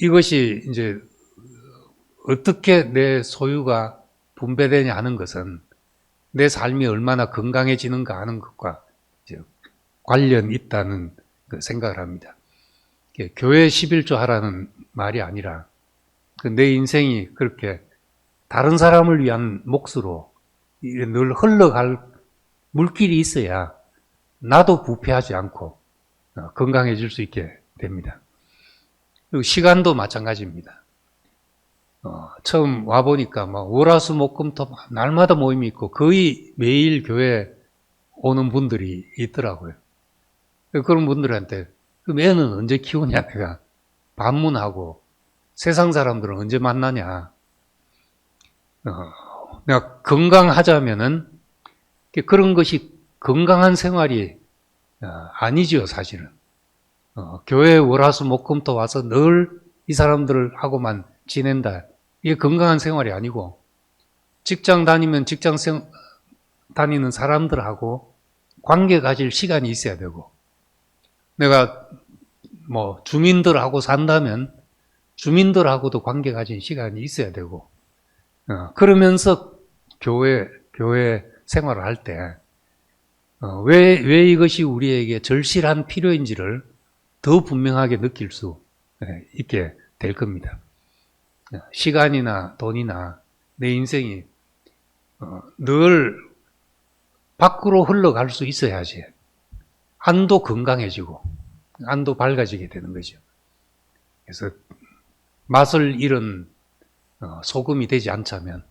이것이 이제 어떻게 내 소유가 분배되냐 하는 것은 내 삶이 얼마나 건강해지는가 하는 것과 관련이 있다는 생각을 합니다. 교회 11조 하라는 말이 아니라 내 인생이 그렇게 다른 사람을 위한 몫으로 늘 흘러갈 물길이 있어야 나도 부패하지 않고 건강해질 수 있게 됩니다. 그리고 시간도 마찬가지입니다. 처음 와보니까 월화수목금토 날마다 모임이 있고 거의 매일 교회 오는 분들이 있더라고요. 그런 분들한테 그럼 애는 언제 키우냐 내가 반문하고 세상 사람들은 언제 만나냐. 내가 건강하자면은 그런 것이 건강한 생활이 아니지요 사실은. 교회 월화수목금토 와서 늘 이 사람들하고만 지낸다. 이게 건강한 생활이 아니고 직장 다니면 직장 다니는 사람들하고 관계 가질 시간이 있어야 되고 내가 주민들하고 산다면 주민들하고도 관계 가진 시간이 있어야 되고 그러면서 교회 생활을 할 때 왜 이것이 우리에게 절실한 필요인지를 더 분명하게 느낄 수 있게 될 겁니다. 시간이나 돈이나 내 인생이 늘 밖으로 흘러갈 수 있어야지 안도 건강해지고 안도 밝아지게 되는 거죠. 그래서 맛을 잃은 소금이 되지 않자면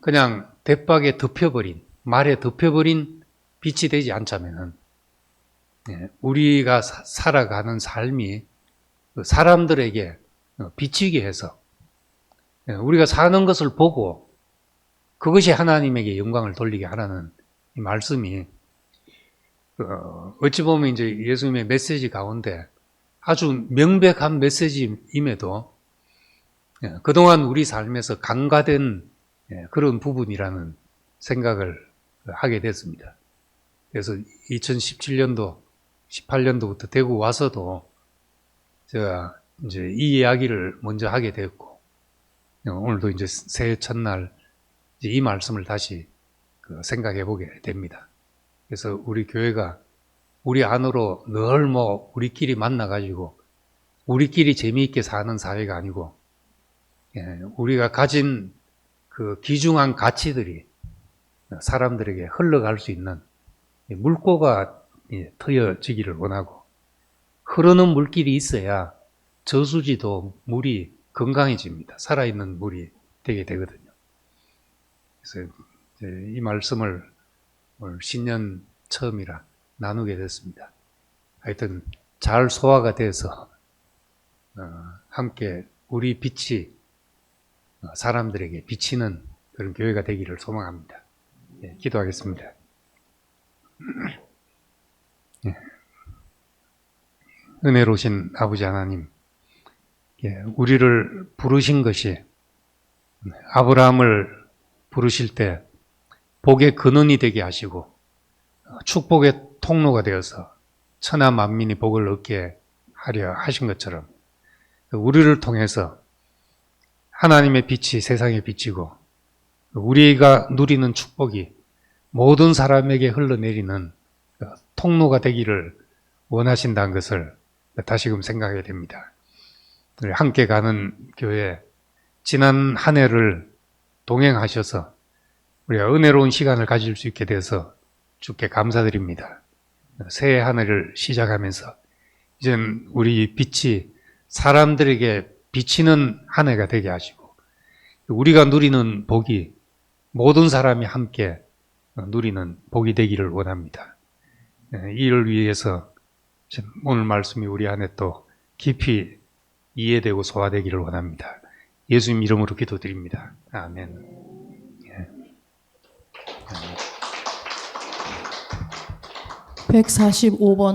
그냥 대박에 덮여버린 말에 덮여버린 빛이 되지 않자면 우리가 살아가는 삶이 사람들에게 비치게 해서 우리가 사는 것을 보고 그것이 하나님에게 영광을 돌리게 하라는 이 말씀이 어찌 보면 이제 예수님의 메시지 가운데 아주 명백한 메시지임에도 그동안 우리 삶에서 간과된 그런 부분이라는 생각을 하게 됐습니다. 그래서 2017년도, 18년도부터 대구 와서도 제가 이제 이 이야기를 먼저 하게 됐고, 오늘도 이제 새해 첫날 이제 이 말씀을 다시 생각해 보게 됩니다. 그래서 우리 교회가 우리 안으로 늘 우리끼리 만나가지고 우리끼리 재미있게 사는 사회가 아니고 우리가 가진 그 귀중한 가치들이 사람들에게 흘러갈 수 있는 물꼬가 트여지기를 원하고, 흐르는 물길이 있어야 저수지도 물이 건강해집니다. 살아있는 물이 되게 되거든요. 그래서 이 말씀을 오늘 신년 처음이라 나누게 됐습니다. 하여튼 잘 소화가 돼서 함께 우리 빛이 사람들에게 비치는 그런 교회가 되기를 소망합니다. 기도하겠습니다. 은혜로우신 아버지 하나님, 우리를 부르신 것이 아브라함을 부르실 때 복의 근원이 되게 하시고 축복의 통로가 되어서 천하 만민이 복을 얻게 하려 하신 것처럼, 우리를 통해서 하나님의 빛이 세상에 비치고 우리가 누리는 축복이 모든 사람에게 흘러내리는 통로가 되기를 원하신다는 것을 다시금 생각하게 됩니다. 함께 가는 교회, 지난 한 해를 동행하셔서 우리가 은혜로운 시간을 가질 수 있게 돼서 주께 감사드립니다. 새해 한 해를 시작하면서 이젠 우리 빛이 사람들에게 비치는 한 해가 되게 하시고, 우리가 누리는 복이 모든 사람이 함께 누리는 복이 되기를 원합니다. 이를 위해서 오늘 말씀이 우리 안에 또 깊이 이해되고 소화되기를 원합니다. 예수님 이름으로 기도드립니다. 아멘. 145번